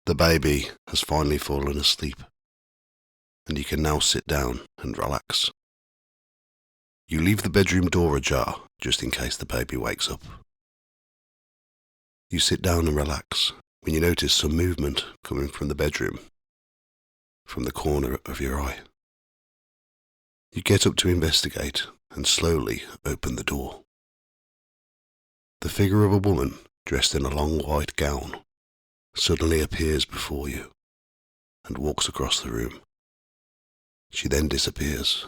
The baby has finally fallen asleep, and you can now sit down and relax. You leave the bedroom door ajar just in case the baby wakes up. You sit down and relax when you notice some movement coming from the bedroom, from the corner of your eye. You get up to investigate and slowly open the door. The figure of a woman dressed in a long white gown suddenly appears before you and walks across the room. She then disappears.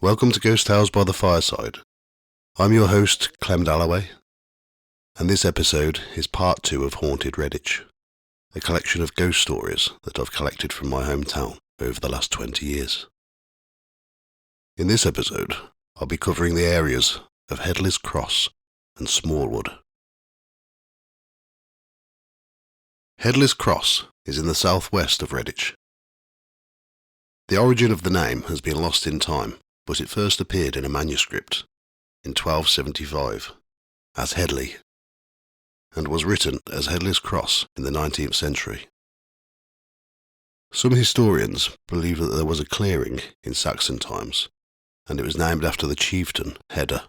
Welcome to Ghost Tales by the Fireside. I'm your host, Clem Dalloway, and this episode is part 2 of Haunted Redditch, a collection of ghost stories that I've collected from my hometown over the last 20 years. In this episode, I'll be covering the areas of Headless and Smallwood. Headless Cross is in the southwest of Redditch. The origin of the name has been lost in time, but it first appeared in a manuscript in 1275 as Headley, and was written as Headless Cross in the 19th century. Some historians believe that there was a clearing in Saxon times, and it was named after the chieftain Hedda.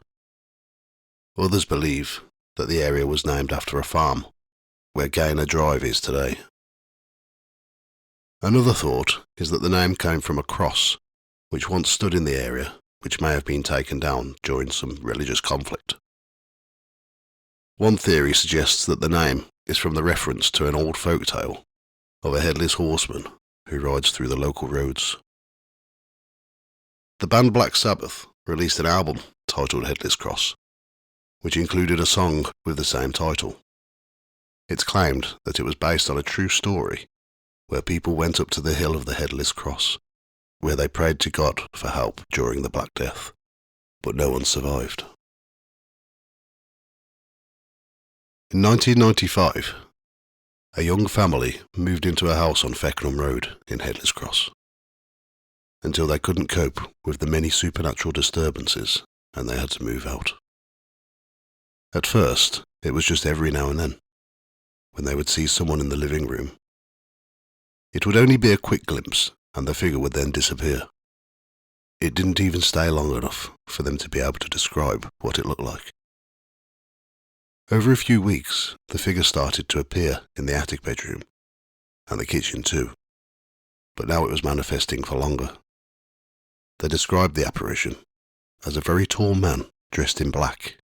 Others believe that the area was named after a farm, where Gaynor Drive is today. Another thought is that the name came from a cross which once stood in the area, which may have been taken down during some religious conflict. One theory suggests that the name is from the reference to an old folk tale of a headless horseman who rides through the local roads. The band Black Sabbath released an album titled Headless Cross, which included a song with the same title. It's claimed that it was based on a true story where people went up to the hill of the Headless Cross, where they prayed to God for help during the Black Death, but no one survived. In 1995, a young family moved into a house on Feckenham Road in Headless Cross, until they couldn't cope with the many supernatural disturbances and they had to move out. At first, it was just every now and then, when they would see someone in the living room. It would only be a quick glimpse, and the figure would then disappear. It didn't even stay long enough for them to be able to describe what it looked like. Over a few weeks, the figure started to appear in the attic bedroom, and the kitchen too, but now it was manifesting for longer. They described the apparition as a very tall man dressed in black,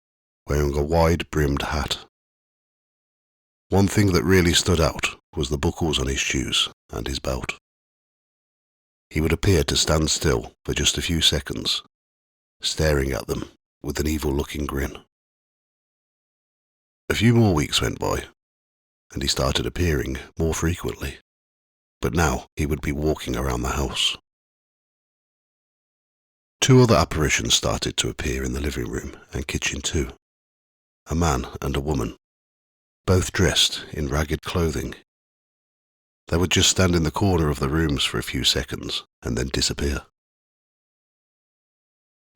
wearing a wide-brimmed hat. One thing that really stood out was the buckles on his shoes and his belt. He would appear to stand still for just a few seconds, staring at them with an evil-looking grin. A few more weeks went by, and he started appearing more frequently, but now he would be walking around the house. 2 other apparitions started to appear in the living room and kitchen too, a man and a woman, both dressed in ragged clothing. They would just stand in the corner of the rooms for a few seconds and then disappear.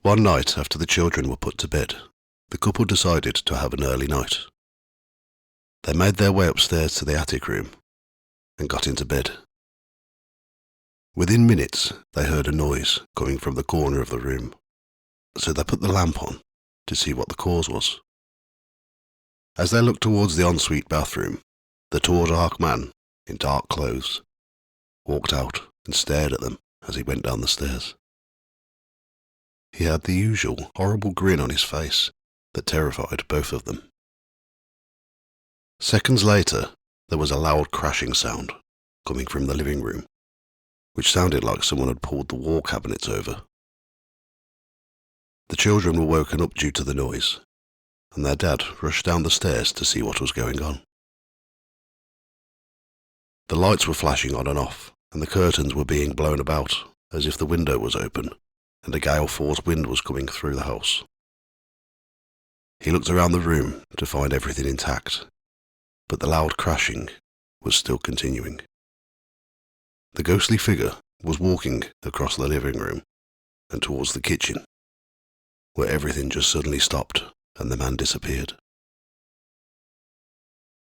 One night after the children were put to bed, the couple decided to have an early night. They made their way upstairs to the attic room and got into bed. Within minutes, they heard a noise coming from the corner of the room, so they put the lamp on to see what the cause was. As they looked towards the ensuite bathroom, the tall dark man in dark clothes walked out and stared at them as he went down the stairs. He had the usual horrible grin on his face that terrified both of them. Seconds later, there was a loud crashing sound coming from the living room, which sounded like someone had pulled the wall cabinets over. The children were woken up due to the noise, and their dad rushed down the stairs to see what was going on. The lights were flashing on and off, and the curtains were being blown about as if the window was open and a gale-force wind was coming through the house. He looked around the room to find everything intact, but the loud crashing was still continuing. The ghostly figure was walking across the living room and towards the kitchen, where everything just suddenly stopped and the man disappeared.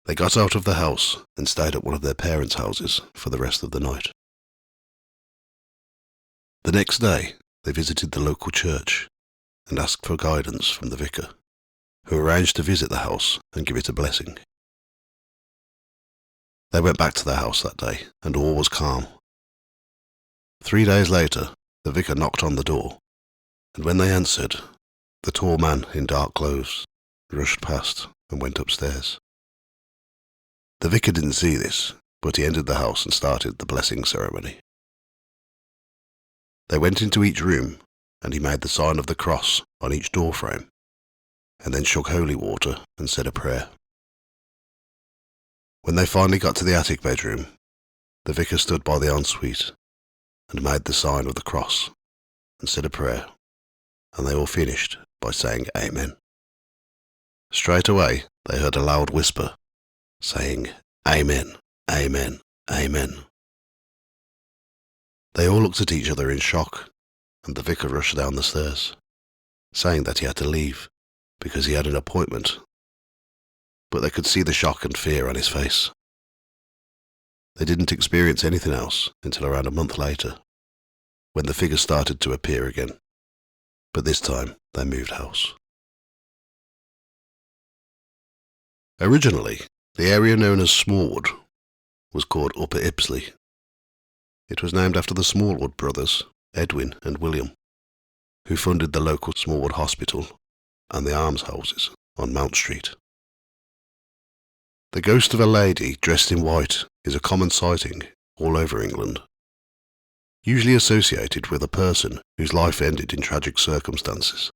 They got out of the house and stayed at one of their parents' houses for the rest of the night. The next day, they visited the local church and asked for guidance from the vicar, who arranged to visit the house and give it a blessing. They went back to their house that day, and all was calm. 3 days later, the vicar knocked on the door, and when they answered, the tall man in dark clothes rushed past and went upstairs. The vicar didn't see this, but he entered the house and started the blessing ceremony. They went into each room, and he made the sign of the cross on each door frame, and then shook holy water and said a prayer. When they finally got to the attic bedroom, the vicar stood by the ensuite and made the sign of the cross and said a prayer, and they all finished by saying Amen. Straight away, they heard a loud whisper, saying, Amen, Amen, Amen. They all looked at each other in shock, and the vicar rushed down the stairs, saying that he had to leave because he had an appointment, but they could see the shock and fear on his face. They didn't experience anything else until around a month later, when the figures started to appear again, but this time they moved house. Originally, the area known as Smallwood was called Upper Ipsley. It was named after the Smallwood brothers, Edwin and William, who funded the local Smallwood Hospital and the almshouses on Mount Street. The ghost of a lady dressed in white is a common sighting all over England, usually associated with a person whose life ended in tragic circumstances.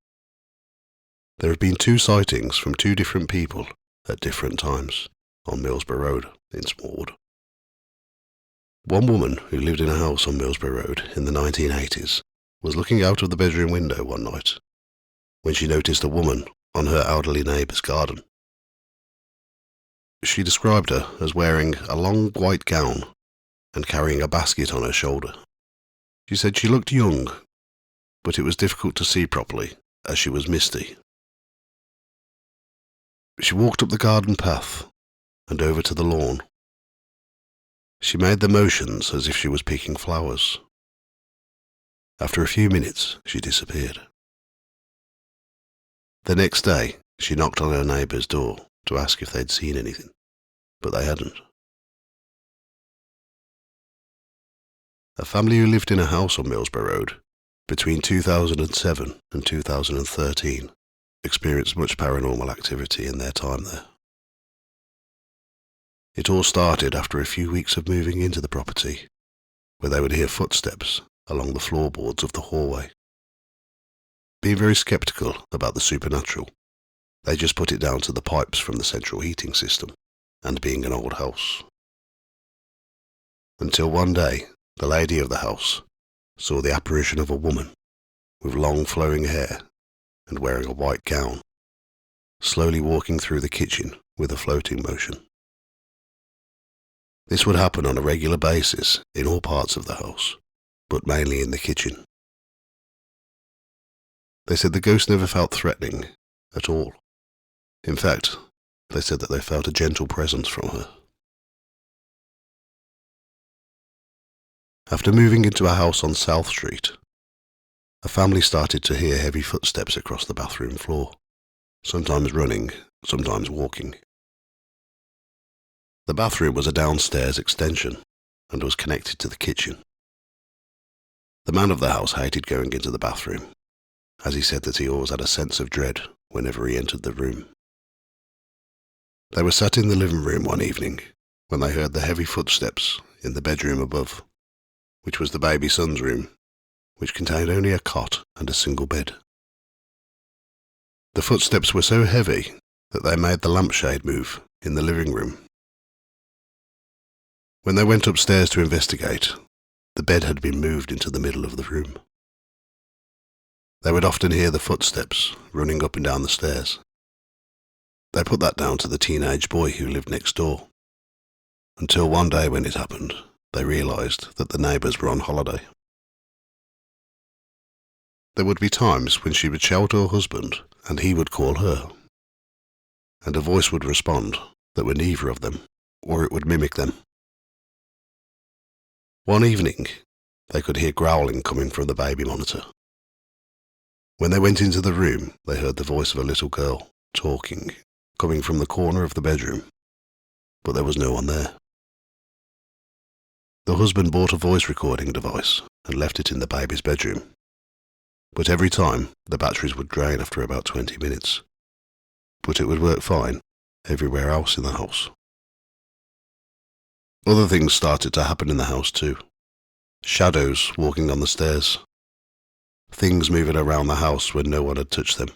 There have been 2 sightings from 2 different people at different times on Millsborough Road in Smallwood. One woman who lived in a house on Millsborough Road in the 1980s was looking out of the bedroom window one night when she noticed a woman on her elderly neighbour's garden. She described her as wearing a long white gown and carrying a basket on her shoulder. She said she looked young, but it was difficult to see properly as she was misty. She walked up the garden path and over to the lawn. She made the motions as if she was picking flowers. After a few minutes, she disappeared. The next day, she knocked on her neighbour's door to ask if they'd seen anything, but they hadn't. A family who lived in a house on Millsborough Road between 2007 and 2013 experienced much paranormal activity in their time there. It all started after a few weeks of moving into the property, where they would hear footsteps along the floorboards of the hallway. Being very sceptical about the supernatural, they just put it down to the pipes from the central heating system and being an old house. Until one day, the lady of the house saw the apparition of a woman with long flowing hair and wearing a white gown, slowly walking through the kitchen with a floating motion. This would happen on a regular basis in all parts of the house, but mainly in the kitchen. They said the ghost never felt threatening at all. In fact, they said that they felt a gentle presence from her. After moving into a house on South Street, a family started to hear heavy footsteps across the bathroom floor, sometimes running, sometimes walking. The bathroom was a downstairs extension and was connected to the kitchen. The man of the house hated going into the bathroom, as he said that he always had a sense of dread whenever he entered the room. They were sat in the living room one evening when they heard the heavy footsteps in the bedroom above, which was the baby son's room, which contained only a cot and a single bed. The footsteps were so heavy that they made the lampshade move in the living room. When they went upstairs to investigate, the bed had been moved into the middle of the room. They would often hear the footsteps running up and down the stairs. They put that down to the teenage boy who lived next door, until one day when it happened, they realised that the neighbours were on holiday. There would be times when she would shout to her husband and he would call her, and a voice would respond that were neither of them, or it would mimic them. One evening, they could hear growling coming from the baby monitor. When they went into the room, they heard the voice of a little girl talking, coming from the corner of the bedroom, but there was no one there. The husband bought a voice recording device and left it in the baby's bedroom, but every time the batteries would drain after about 20 minutes, but it would work fine everywhere else in the house. Other things started to happen in the house too. Shadows walking on the stairs, things moving around the house when no one had touched them,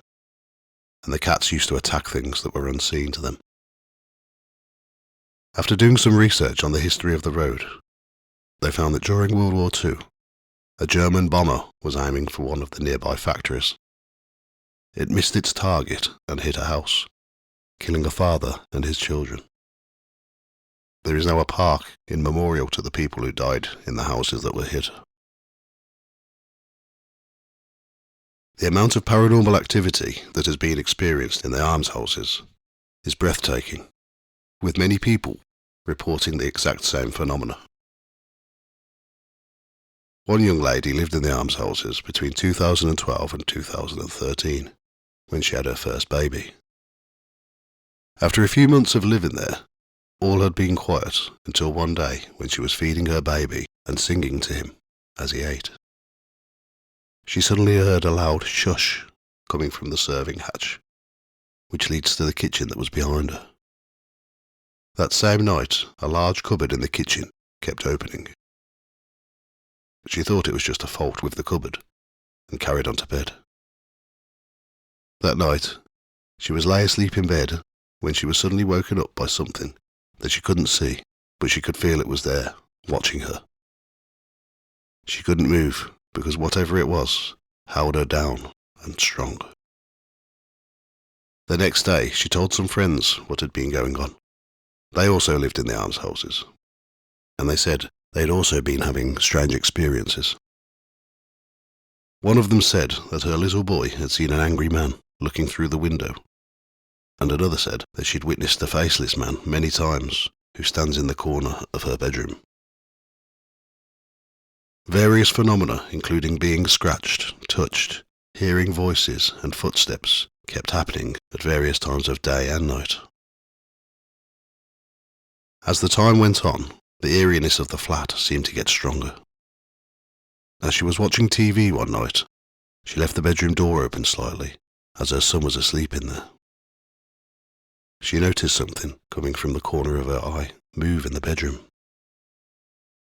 and the cats used to attack things that were unseen to them. After doing some research on the history of the road, they found that during World War II, a German bomber was aiming for one of the nearby factories. It missed its target and hit a house, killing a father and his children. There is now a park in memorial to the people who died in the houses that were hit. The amount of paranormal activity that has been experienced in the almshouses is breathtaking, with many people reporting the exact same phenomena. One young lady lived in the almshouses between 2012 and 2013, when she had her first baby. After a few months of living there, all had been quiet until one day when she was feeding her baby and singing to him as he ate. She suddenly heard a loud shush coming from the serving hatch, which leads to the kitchen that was behind her. That same night, a large cupboard in the kitchen kept opening. She thought it was just a fault with the cupboard and carried on to bed. That night, she was lay asleep in bed when she was suddenly woken up by something that she couldn't see, but she could feel it was there, watching her. She couldn't move because whatever it was held her down and strong. The next day, she told some friends what had been going on. They also lived in the almshouses, and they said they had also been having strange experiences. One of them said that her little boy had seen an angry man looking through the window, and another said that she'd witnessed a faceless man many times who stands in the corner of her bedroom. Various phenomena, including being scratched, touched, hearing voices and footsteps, kept happening at various times of day and night. As the time went on, the eeriness of the flat seemed to get stronger. As she was watching TV one night, she left the bedroom door open slightly, as her son was asleep in there. She noticed something coming from the corner of her eye move in the bedroom.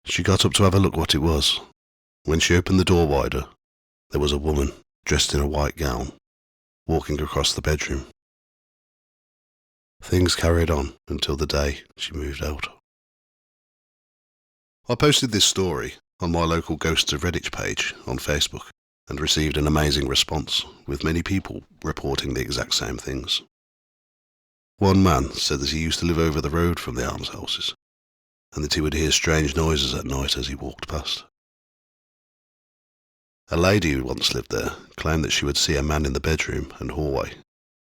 She got up to have a look what it was. When she opened the door wider, there was a woman dressed in a white gown, walking across the bedroom. Things carried on until the day she moved out. I posted this story on my local Ghosts of Redditch page on Facebook and received an amazing response, with many people reporting the exact same things. One man said that he used to live over the road from the almshouses, and that he would hear strange noises at night as he walked past. A lady who once lived there claimed that she would see a man in the bedroom and hallway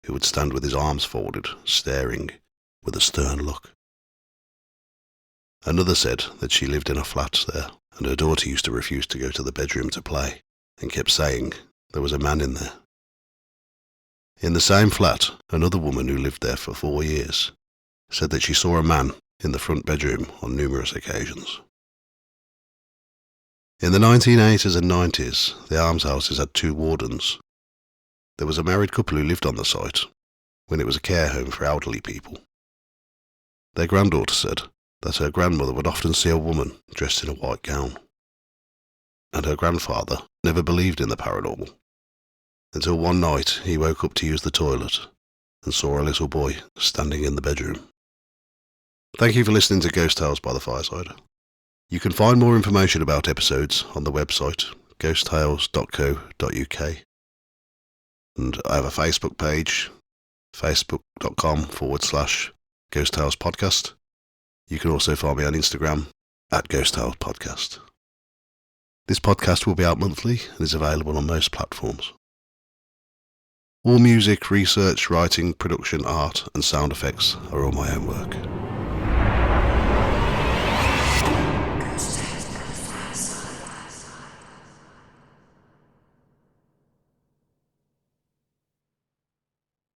who would stand with his arms folded, staring with a stern look. Another said that she lived in a flat there, and her daughter used to refuse to go to the bedroom to play, and kept saying there was a man in there. In the same flat, another woman who lived there for 4 years said that she saw a man in the front bedroom on numerous occasions. In the 1980s and 90s, the almshouses had 2 wardens. There was a married couple who lived on the site when it was a care home for elderly people. Their granddaughter said that her grandmother would often see a woman dressed in a white gown, and her grandfather never believed in the paranormal, until one night he woke up to use the toilet and saw a little boy standing in the bedroom. Thank you for listening to Ghost Tales by the Fireside. You can find more information about episodes on the website ghosttales.co.uk, and I have a Facebook page, facebook.com/Ghost Tales Podcast. You can also find me on Instagram @Ghost Tales Podcast. This podcast will be out monthly and is available on most platforms. All music, research, writing, production, art and sound effects are all my own work.